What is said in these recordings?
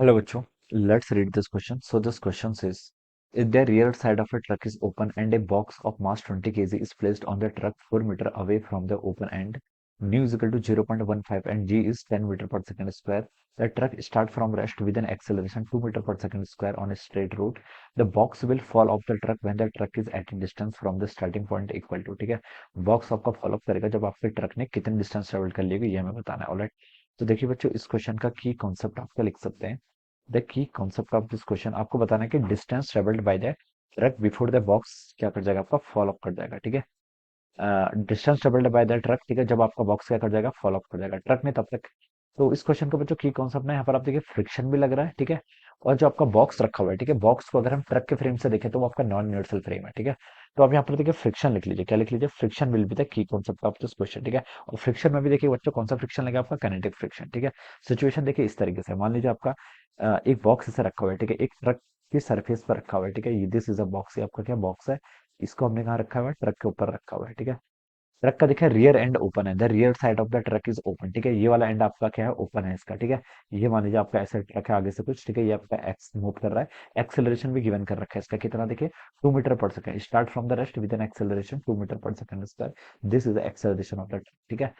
Hello, Bacho. Let's read this question. So this question says, if the rear side of a truck is open and a box of mass 20 kg is placed on the truck 4 meter away from the open end, nu is equal to 0.15 and g is 10 meter per second square. The truck start from rest with an acceleration 2 meter per second square on a straight route. The box will fall off the truck when the truck is at a distance from the starting point equal to, ठीक है, box आपका follow up करेगा जब आपके truck ने कितने distance travel कर लिया ये हमें बताना है। ऑलराइट, तो देखिए बच्चों, इस क्वेश्चन का की कॉन्सेप्ट आपका लिख सकते हैं। The key concept of this question आपको बताना है कि distance travelled by the truck before the box क्या कर जाएगा, आपका फॉलो अप कर जाएगा। ठीक है, distance travelled by the truck, ठीक है, जब आपका बॉक्स क्या कर जाएगा, फॉलो अप कर जाएगा ट्रक ने तब तक। तो इस क्वेश्चन का बच्चों की कॉन्सेप्ट है, यहाँ पर आप देखिए फ्रिक्शन भी लग रहा है। ठीक है, और जो आपका बॉक्स रखा हुआ है, ठीक है, बॉक्स को अगर हम ट्रक के फ्रेम से देखें तो वो आपका नॉन यूनिवर्सल फ्रेम है। ठीक है, तो आप यहाँ पर देखिए फ्रिक्शन लिख लीजिए, क्या लिख लीजिए, friction will be the key concept of this question. ठीक है, और फ्रिक्शन में भी देखिए बच्चों कौन सा फ्रिक्शन लगेगा, आपका काइनेटिक फ्रिक्शन। ठीक है, सिचुएशन देखिए इस तरीके से, मान लीजिए आपका एक बॉक्स ऐसे रखा हुआ है, ठीक है, एक ट्रक की सरफेस पर रखा हुआ है। ठीक है, दिस इज अ बॉक्स, ये आपका क्या बॉक्स है, इसको हमने कहाँ रखा हुआ है, ट्रक के ऊपर रखा हुआ है। ठीक है, ट्रक का देखिए रियर एंड ओपन है, the rear side of the truck is open. ठीक है, ये वाला एंड आपका क्या है, ओपन है इसका। ठीक है, ये मान लीजिए आपका ऐसा ट्रक है आगे से कुछ, ठीक है, ये आपका एक्स मूव कर रहा है, एक्सेलरेशन भी गिवन कर रखा है इसका, कितना देखिए 2 metre per second, start from the rest with an acceleration 2 metre per second square, this is the acceleration of the truck. ठीक है,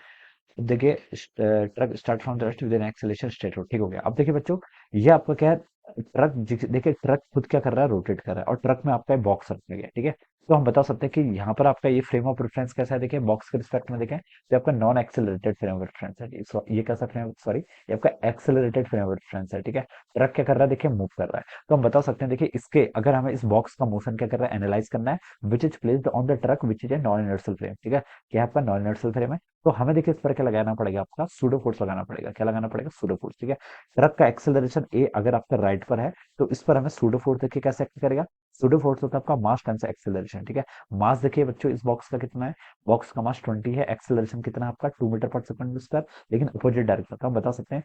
अब देखिए truck start from the rest with an acceleration straight road. ठीक हो गया। अब देखिए बच्चों, ये आपका क्या है, ट्रक देखिए ट्रक खुद क्या कर रहा है, रोटेट कर रहा है, और ट्रक में आपका बॉक्स रखा गया है। ठीक है, तो हम बता सकते हैं कि यहाँ पर आपका ये फ्रेम ऑफ रेफरेंस कैसा है, देखिए बॉक्स के रिस्पेक्ट में देखें तो आपका non accelerated frame of reference है। ये कैसा फ्रेम, सॉरी, ये आपका एक्सेलरेटेड फ्रेम ऑफ रेफरेंस है। ठीक है, ट्रक क्या कर रहा है, देखिए मूव कर रहा है। तो हम बता सकते हैं, देखिए इसके अगर हमें इस बॉक्स का मोशन क्या कर रहा है, एनालाइज करना है, which is placed on the truck which is a non inertial frame. ठीक है, क्या आपका नॉन इनर्शियल फ्रेम है, तो हमें देखिए इस पर क्या लगाना पड़ेगा, आपका सूडो फोर्स लगाना पड़ेगा। क्या लगाना पड़ेगा, सूडो फोर्स। ठीक है, ट्रक का एक्सेलरेशन ए अगर आपका राइट पर है तो इस पर हमें सूडो फोर्स देखिए कैसे एक्ट करेगा, सूडो फोर्स होता है आपका मास टाइम्स एक्सेलरेशन। ठीक है, मास देखिए बच्चों इस बॉक्स का कितना है, बॉक्स का मास 20 है, एक्सेलरेशन कितना है आपका 2 मीटर पर सेकंड स्क्वायर, लेकिन अपोजिट डायरेक्शन का हम बता सकते हैं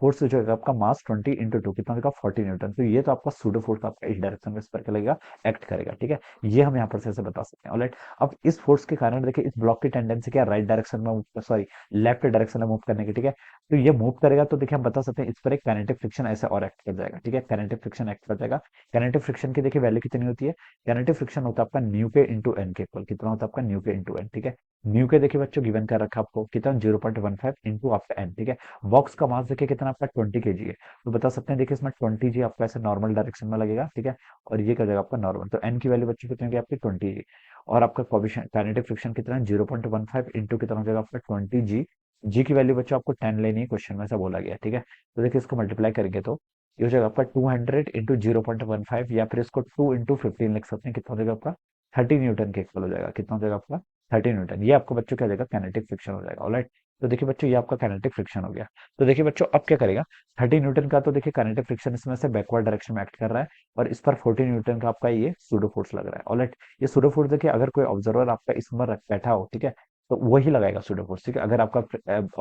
फोर्स जो है आपका मास 20 इंटू 2 कितना होगा, 40 न्यूटन। तो ये तो आपका सूडो फोर्स आपका इस डायरेक्शन में इस पर क्या लगेगा, एक्ट करेगा। ठीक है, ये हम यहाँ पर से ऐसे बता सकते हैं। ऑलराइट, अब इस फोर्स के कारण देखिए इस ब्लॉक की टेंडेंसी क्या, राइट डायरेक्शन में, सॉरी, लेफ्ट डायरेक्शन में मूव करने की। ठीक है, तो ये मूव करेगा तो देखिए हम बता सकते हैं इस पर एक काइनेटिक फ्रिक्शन ऐसे और एक्ट कर जाएगा। ठीक है, काइनेटिक फ्रिक्शन एक्ट कर जाएगा। काइनेटिक फ्रिक्शन की देखिए वैल्यू कितनी होती है, काइनेटिक फ्रिक्शन होता है आपका न्यू के इंटू एन के इक्वल, कितना होता है आपका न्यू के इंटू एन। ठीक है, न्यू के देखिए बच्चों गिवन कर रखा है आपको कितना, 0.15 इंटू आपका एन। ठीक है, बॉक्स का मास देखिए कितना आपका 20 के जी है, तो बता सकते हैं देखिए इसमें 20 जी आपका ऐसे नॉर्मल डायरेक्शन में लगेगा। ठीक है, और ये कर जाएगा आपका नॉर्मल, तो एन की वैल्यू बच्चों कितनी होगी आपकी 20 जी, और आपका कोएफिशिएंट काइनेटिक फ्रिक्शन कितना है 0.15 इंटू कितना हो जाएगा आपका 20 जी। जी की वैल्यू बच्चों आपको 10 लेनी है, क्वेश्चन में ऐसा बोला गया है। ठीक है, तो देखिए इसको मल्टीप्लाई करेंगे तो ये हो जाएगा आपका 200 इंटू 0.15, या फिर इसको 2 इंटू 15 लिख सकते हैं, कितना हो जाएगा आपका 30 न्यूटन के इक्वल हो जाएगा। कितना हो जाएगा आपका 30 न्यूटन, ये आपको बच्चों क्या हो जाएगा, काइनेटिक फ्रिक्शन हो जाएगा। ऑलराइट, तो देखिए बच्चों ये आपका काइनेटिक फ्रिक्शन हो गया। तो देखिए बच्चों अब क्या करेगा, 30 न्यूटन का तो देखिए काइनेटिक फ्रिक्शन इसमें से बैकवर्ड डायरेक्शन में एक्ट कर रहा है, और इस पर 40 न्यूटन का आपका ये सूडो फोर्स लग रहा है। ऑलराइट, ये सूडो फोर्स देखिए अगर कोई ऑब्जर्वर आपका इसमें बैठा हो, ठीक है, तो वही लगाएगा सूडो फोर्स। ठीक है, अगर आपका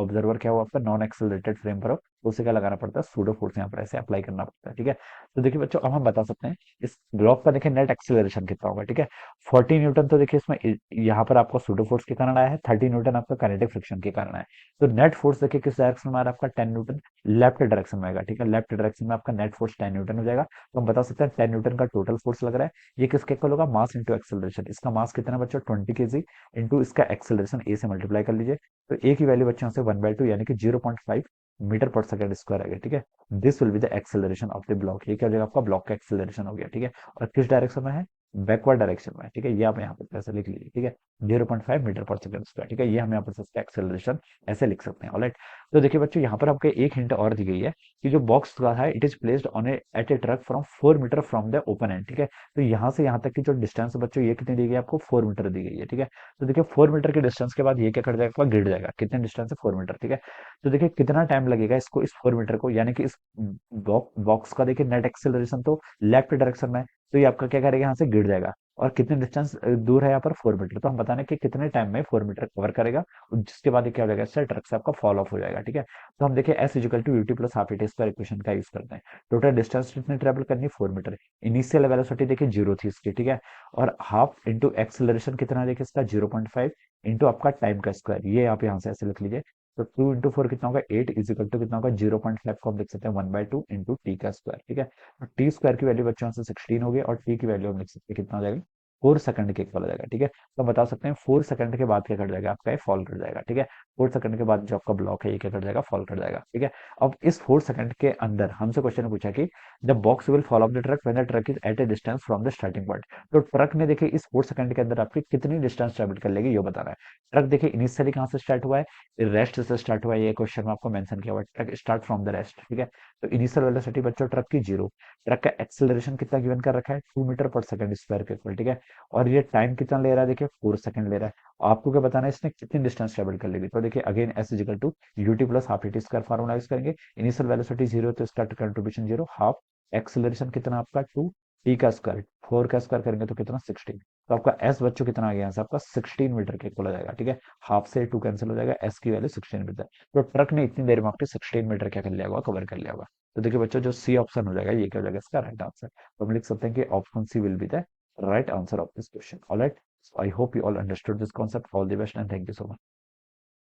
ऑब्जर्वर क्या हो, आपका नॉन एक्सेलरेटेड फ्रेम पर हो, तो उसे क्या लगाना पड़ता है, सूडो फोर्स यहाँ पर ऐसे अप्लाई करना पड़ता है। ठीक है, तो देखिए बच्चों अब हम बता सकते हैं इस ब्लॉक का देखिए नेट एक्सेलरेशन कितना होगा। ठीक है, 40 न्यूटन तो देखिए इसमें यहाँ पर आपका सूडो फोर्स के कारण आया है, 30 न्यूटन आपका काइनेटिक फ्रिक्शन के कारण आया है। तो नेट फोर्स देखिए किस डायरेक्शन में आ रहा है, आपका 10 न्यूटन लेफ्ट डायरेक्शन में आएगा। ठीक है, लेफ्ट डायरेक्शन में आपका नेट फोर्स 10 न्यूटन हो जाएगा। तो हम बता सकते हैं 10 न्यूटन का टोटल फोर्स लग रहा है। ये किसके इक्वल होगा, मास इंटू एक्सेलरेशन, इसका मास कितना है बच्चों 20 केजी, इंटू इसका एक्सेलरेशन ए से मल्टीप्लाई कर लीजिए, तो ए की वैल्यू बच्चों से 1/2 यानी कि 0.5 मीटर पर सेकंड स्क्वायर आ गया। ठीक है, this will be the acceleration of the block, ये क्या हो जाएगा आपका ब्लॉक का एक्सेलरेशन हो गया। ठीक है, और किस डायरेक्शन में है, बैकवर्ड डायरेक्शन में। ठीक है, ये आप यहाँ पर ऐसे लिख लीजिए। ठीक है, 0.5 मीटर पर सेकंड स्क्वायर। ठीक है, ये हम यहाँ पर इसका एक्सेलरेशन ऐसे लिख सकते हैं। ऑलराइट, तो देखिए बच्चों यहाँ पर आपको एक हिंट और दी गई है कि जो बॉक्स का है it is placed on at a truck from 4 metre from the open end. ठीक है, तो यहाँ से यहाँ तक की जो डिस्टेंस बच्चों ये कितनी दी गई है आपको, 4 मीटर दी गई है। ठीक है, तो देखिए 4 मीटर के डिस्टेंस के बाद ये क्या कर जाएगा, आपका गिर जाएगा, कितने डिस्टेंस है 4 मीटर। ठीक है, तो देखिए कितना टाइम लगेगा इसको, इस 4 मीटर को, यानी कि इस बॉक्स का देखिए नेट एक्सेलरेशन तो लेफ्ट डायरेक्शन में है, तो ये आपका क्या करेगा, यहाँ से गिर जाएगा, और कितने डिस्टेंस दूर है यहाँ पर 4 मीटर, तो हम बताने कि कितने टाइम में 4 मीटर कवर करेगा, और जिसके बाद ये क्या हो जाएगा, इससे ट्रक से आपका फॉल ऑफ हो जाएगा। ठीक है, तो हम देखिए s is equal to u t plus half at square equation का यूज करते हैं। टोटल डिस्टेंस कितनी ट्रेवल करनी है, 4 मीटर। इनिशियल वेलोसिटी देखिए 0 थी इसकी। ठीक है, और हाफ इंटू एक्सेलरेशन कितना है, देखिए इसका 0.5 इंटू आपका टाइम का स्क्वायर, ये आप यहाँ से ऐसे लिख लीजिए। तो 2 into 4 कितना होगा 8 इजिकल टू कितना होगा 0.5 को हम लिख सकते हैं 1/2 इंटू टी का स्क्वायर। ठीक है, तो टी स्क्वायर की वैल्यू बच्चों से 16 हो गई और टी की वैल्यू हम लिख सकते हैं कितना हो जाएगा 4 सेकंड के इक्वल हो जाएगा। ठीक है, तो बता सकते हैं 4 सेकंड के बाद क्या कर जाएगा आपका, ये फॉल कर जाएगा। ठीक है, 4 सेकंड के बाद जो आपका ब्लॉक है ये क्या कर जाएगा, फॉल कर जाएगा। ठीक है, अब इस 4 सेकंड के अंदर हमसे क्वेश्चन ने पूछा कि the box will fall off the truck when the truck is at a distance from the starting point. तो ट्रक ने देखिए इस 4 सेकंड के अंदर आपकी कितनी डिस्टेंस ट्रेवल कर लेगी ये बताना है। ट्रक देखिए इनिशियली कहाँ से स्टार्ट हुआ है, रेस्ट से स्टार्ट हुआ है, ये क्वेश्चन में आपको मेंशन किया हुआ है, truck start from the rest. ठीक है, तो इनिशियल वेलोसिटी बच्चों ट्रक की 0, ट्रक का एक्सेलरेशन कितना गिवन कर रखा है 2 मीटर पर सेकंड स्क्वायर के इक्वल। ठीक है, और ये टाइम कितना ले रहा है, देखिए 4 सेकंड ले रहा है। आपको क्या बताना है इसने कितनी डिस्टेंस ट्रेवल कर लेगी, तो देखिए again s is equal to u t plus half t square formula use करेंगे। इनिशियल वेलोसिटी 0 तो इसका कंट्रीब्यूशन 0, हाफ एक्सेलरेशन कितना आपका 2, टी का स्क्वायर 4 का स्क्वायर करेंगे तो कितना 16। तो आपका एस बच्चों कितना आ गया यहाँ से आपका 16 मीटर के इक्वल हो जाएगा। ठीक है, हाफ से 2 कैंसिल हो जाएगा, एस की वैल्यू 16 मीटर। तो ट्रक ने इतनी देर में आपके 16 मीटर क्या कर लिया होगा, कवर कर लिया होगा। तो देखिए बच्चों जो सी ऑप्शन हो जाएगा ये क्या हो जाएगा इसका राइट आंसर। तो हम लिख सकते हैं कि option C will be the right answer of this question. Alright, so I hope you all understood this concept. All the best and thank you so much.